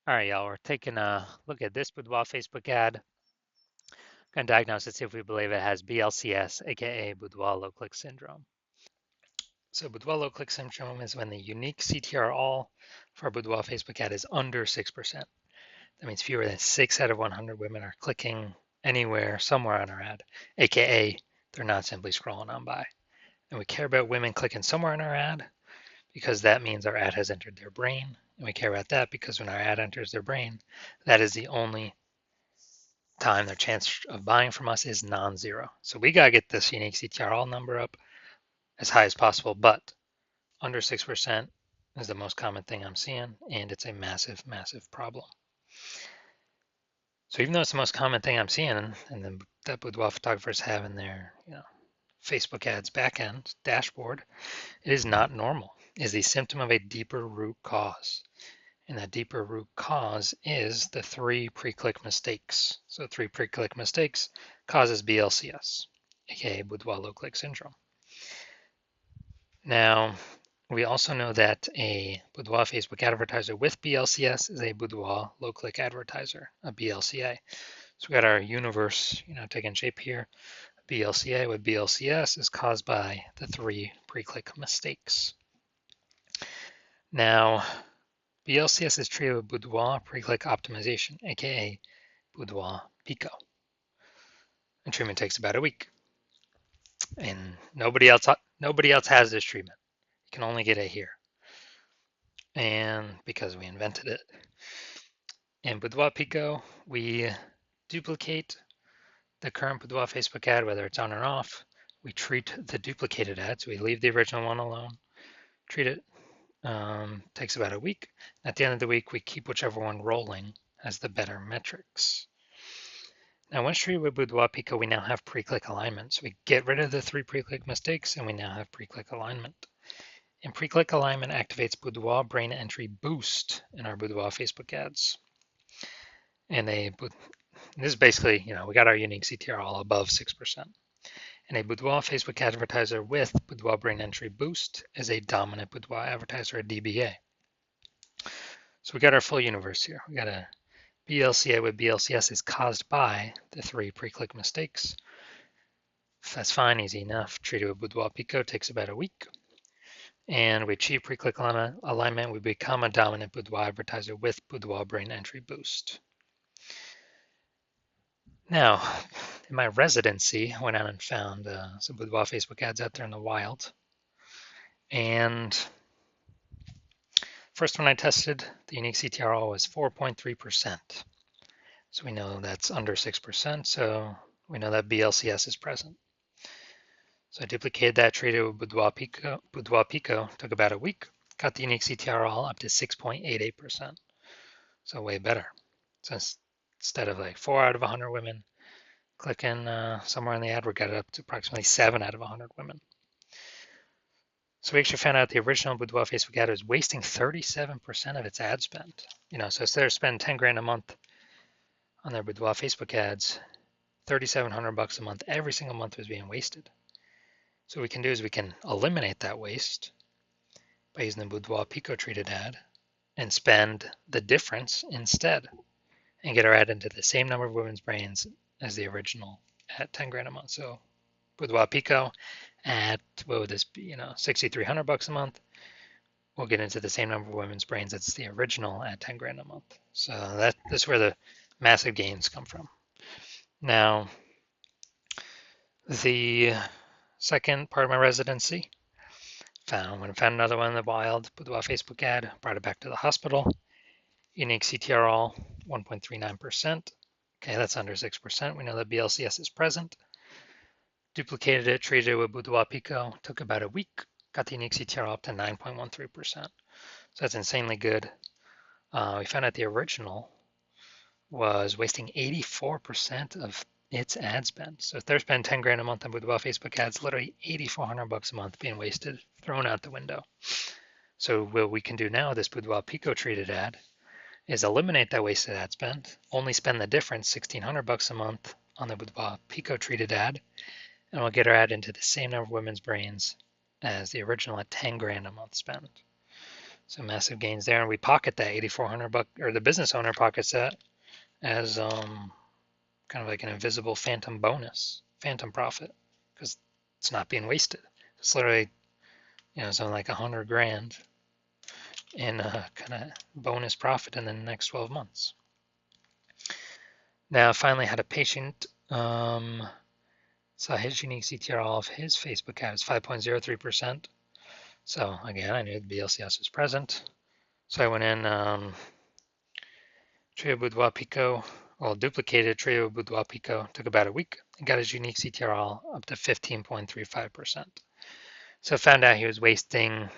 All right, y'all, we're taking a look at this Boudoir Facebook ad. Going to diagnose it, see if we believe it has BLCS, aka Boudoir low click syndrome. So Boudoir low click syndrome is when the unique CTR all for a Boudoir Facebook ad is under 6%. That means fewer than 6 out of 100 women are clicking anywhere, somewhere on our ad, aka they're not simply scrolling on by. And we care about women clicking somewhere on our ad because that means our ad has entered their brain. And we care about that because when our ad enters their brain, that is the only time their chance of buying from us is non-zero. So we got to get this unique CTRL number up as high as possible, but under 6% is the most common thing I'm seeing, and it's a massive, massive problem. So even though it's the most common thing I'm seeing, and then that boudoir photographers have in their Facebook ads backend dashboard, it is not normal. It is the symptom of a deeper root cause. And that deeper root cause is the 3 pre-click mistakes. So 3 pre-click mistakes causes BLCS, aka Boudoir low click syndrome. Now, we also know that a Boudoir Facebook advertiser with BLCS is a Boudoir low click advertiser, a BLCA. So we got our universe, taking shape here. BLCA with BLCS is caused by the 3 pre-click mistakes. Now, BLCS is treated with Boudoir pre-click optimization, aka Boudoir Pico. And treatment takes about a week. And nobody else has this treatment. You can only get it here. And because we invented it. In Boudoir Pico, we duplicate the current Boudoir Facebook ad, whether it's on or off. We treat the duplicated ads. We leave the original one alone, treat it. Takes about a week. At the end of the week, we keep whichever one rolling as the better metrics. Now, once treated with Boudoir Pico, we now have pre-click alignment. So we get rid of the 3 pre-click mistakes, and we now have pre-click alignment. And pre-click alignment activates Boudoir brain entry boost in our Boudoir Facebook ads. And this is basically, we got our unique CTR all above 6%. And a Boudoir Facebook advertiser with Boudoir brain entry boost is a dominant Boudoir advertiser, a DBA. So we got our full universe here. We got a BLCA with BLCS is caused by the 3 pre-click mistakes. That's fine, easy enough. Treated with Boudoir Pico takes about a week. And we achieve pre-click alignment. We become a dominant Boudoir advertiser with Boudoir brain entry boost. Now, in my residency, I went out and found some Boudoir Facebook ads out there in the wild. And first one I tested, the unique CTRL was 4.3%. So we know that's under 6%, so we know that BLCS is present. So I duplicated that, treated with Boudoir Pico, took about a week, got the unique CTRL up to 6.88%. So way better. So instead of like 4 out of 100 women clicking somewhere in the ad, we got it up to approximately 7 out of 100 women. So we actually found out the original Boudoir Facebook ad was wasting 37% of its ad spend. So instead of spending 10 grand a month on their Boudoir Facebook ads, $3,700 a month, every single month was being wasted. So what we can do is we can eliminate that waste by using the Boudoir Pico treated ad and spend the difference instead and get our ad into the same number of women's brains as the original at 10 grand a month. So Boudoir Pico at, what would this be, $6,300 a month. We'll get into the same number of women's brains as the original at 10 grand a month. So that's where the massive gains come from. Now, the second part of my residency, when I found another one in the wild, Boudoir Facebook ad, brought it back to the hospital. Unique CTRL, 1.39%. Okay, that's under 6%. We know that BLCS is present. Duplicated it, treated it with Boudoir Pico, took about a week, got the unique CTRL up to 9.13%. So that's insanely good. We found out the original was wasting 84% of its ad spend. So if they're spending 10 grand a month on Boudoir Facebook ads, literally $8,400 a month being wasted, thrown out the window. So what we can do now with this Boudoir Pico treated ad is eliminate that wasted ad spend, only spend the difference, $1,600 a month on the Boudoir Pico treated ad, and we'll get our ad into the same number of women's brains as the original at 10 grand a month spend. So massive gains there, and we pocket that $8,400, or the business owner pockets that as kind of like an invisible phantom bonus, phantom profit, because it's not being wasted. It's literally, something like 100 grand in kind of bonus profit in the next 12 months. Now, I finally had a patient saw his unique CTR of his Facebook ad is 5.03%. So again, I knew the BLCS was present. So I went in Trio Boudoir Pico, duplicated Trio Boudoir Pico, took about a week, and got his unique CTR up to 15.35%. So I found out he was wasting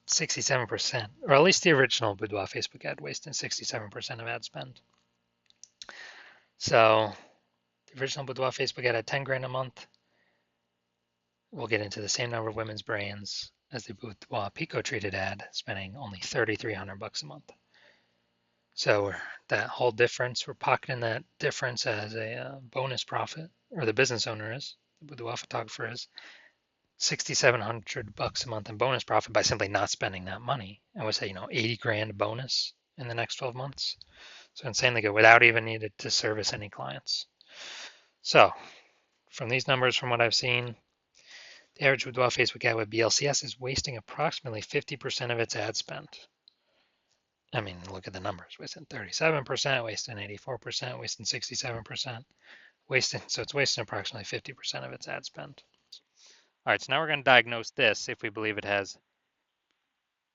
67%, or at least the original Boudoir Facebook ad wasting 67% of ad spend. So the original Boudoir Facebook ad had 10 grand a month. We'll get into the same number of women's brands as the Boudoir Pico treated ad, spending only $3,300 a month. So that whole difference, we're pocketing that difference as a bonus profit, or the business owner is, the boudoir photographer is, $6,700 a month in bonus profit by simply not spending that money. I would say, 80 grand bonus in the next 12 months. So insanely good without even needed to service any clients. So from these numbers, from what I've seen, the average boudoir Facebook ad with BLCS is wasting approximately 50% of its ad spend. I mean, look at the numbers, wasting 37%, wasting 84%, wasting 67%, so it's wasting approximately 50% of its ad spend. All right, so now we're going to diagnose this if we believe it has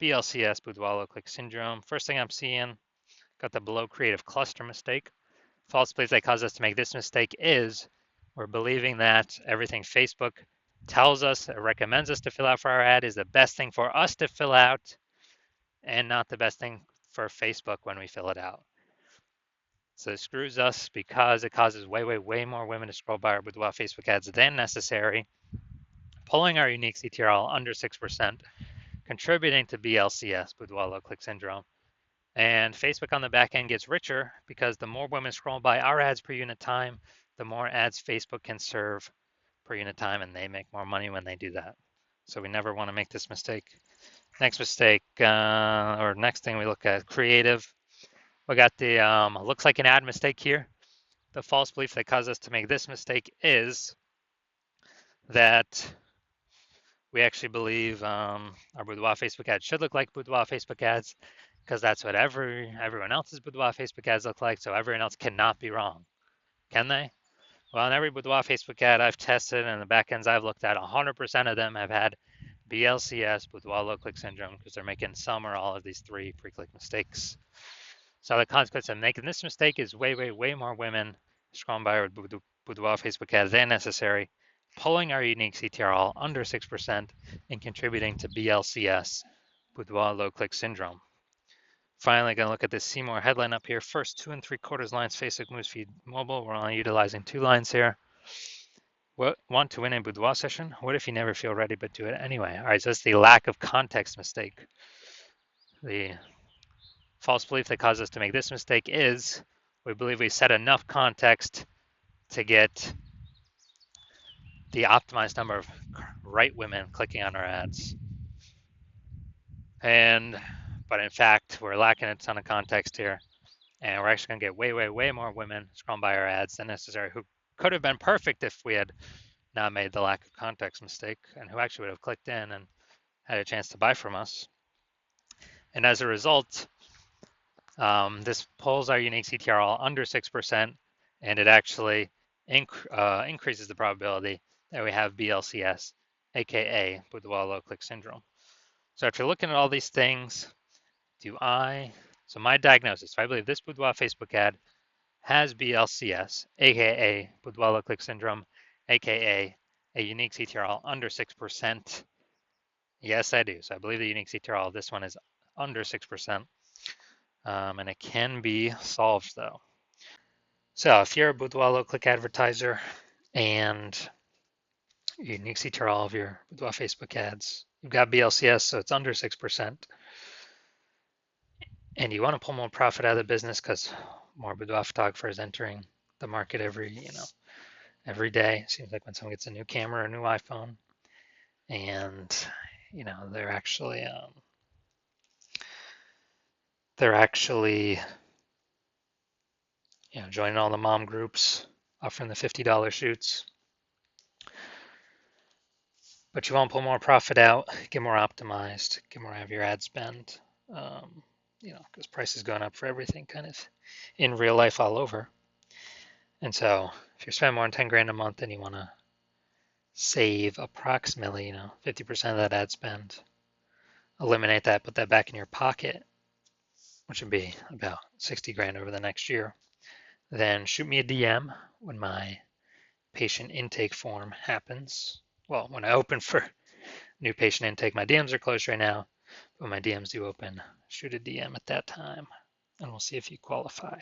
BLCS, boudoir low click syndrome. First thing I'm seeing, got the below creative cluster mistake. False belief that causes us to make this mistake is we're believing that everything Facebook tells us or recommends us to fill out for our ad is the best thing for us to fill out and not the best thing for Facebook when we fill it out. So it screws us because it causes way more women to scroll by our boudoir Facebook ads than necessary, pulling our unique CTRL under 6%, contributing to BLCS, boudoir low click syndrome. And Facebook on the back end gets richer because the more women scroll by our ads per unit time, the more ads Facebook can serve per unit time, and they make more money when they do that. So we never want to make this mistake. Next mistake, or next thing we look at, creative. We got the looks like an ad mistake here. The false belief that caused us to make this mistake is that we actually believe our boudoir Facebook ads should look like boudoir Facebook ads because that's what everyone else's boudoir Facebook ads look like, so everyone else cannot be wrong. Can they? Well, in every boudoir Facebook ad I've tested and the backends I've looked at, 100% of them have had BLCS, boudoir low click syndrome, because they're making some or all of these three pre-click mistakes. So the consequence of making this mistake is way more women scrolling by our boudoir Facebook ads than necessary, pulling our unique CTRL under 6% and contributing to BLCS, boudoir low click syndrome. Finally, going to look at this Seymour headline up here. First 2 3/4 lines Facebook newsfeed mobile. We're only utilizing 2 lines here. Want to win a boudoir session? What if you never feel ready but do it anyway? All right, so that's the lack of context mistake. The false belief that caused us to make this mistake is we believe we set enough context to get the optimized number of right women clicking on our ads. But in fact, we're lacking a ton of context here, and we're actually going to get way more women scrolling by our ads than necessary who could have been perfect if we had not made the lack of context mistake, and who actually would have clicked in and had a chance to buy from us. And as a result, this pulls our unique CTRL under 6%, and it actually increases the probability that we have BLCS, aka boudoir low click syndrome. So after looking at all these things, so my diagnosis, I believe this boudoir Facebook ad has BLCS, aka boudoir low click syndrome, aka a unique CTRL under 6%. Yes, I do. So I believe the unique CTRL of this one is under 6%. And it can be solved though. So if you're a boudoir low click advertiser and your unique CTRL of your boudoir Facebook ads, you've got BLCS, so it's under 6%. And you want to pull more profit out of the business because more boudoir photographers entering the market every day. It seems like when someone gets a new camera, a new iPhone, and You know, they're actually joining all the mom groups, offering the $50 shoots. But you want to pull more profit out, get more optimized, get more out of your ad spend. Um, because price is going up for everything kind of in real life all over. And so if you're spending more than 10 grand a month and you want to save approximately, 50% of that ad spend, eliminate that, put that back in your pocket, which would be about 60 grand over the next year, then shoot me a DM when my patient intake form happens. Well, when I open for new patient intake, my DMs are closed right now, but when my DMs do open, shoot a DM at that time, and we'll see if you qualify.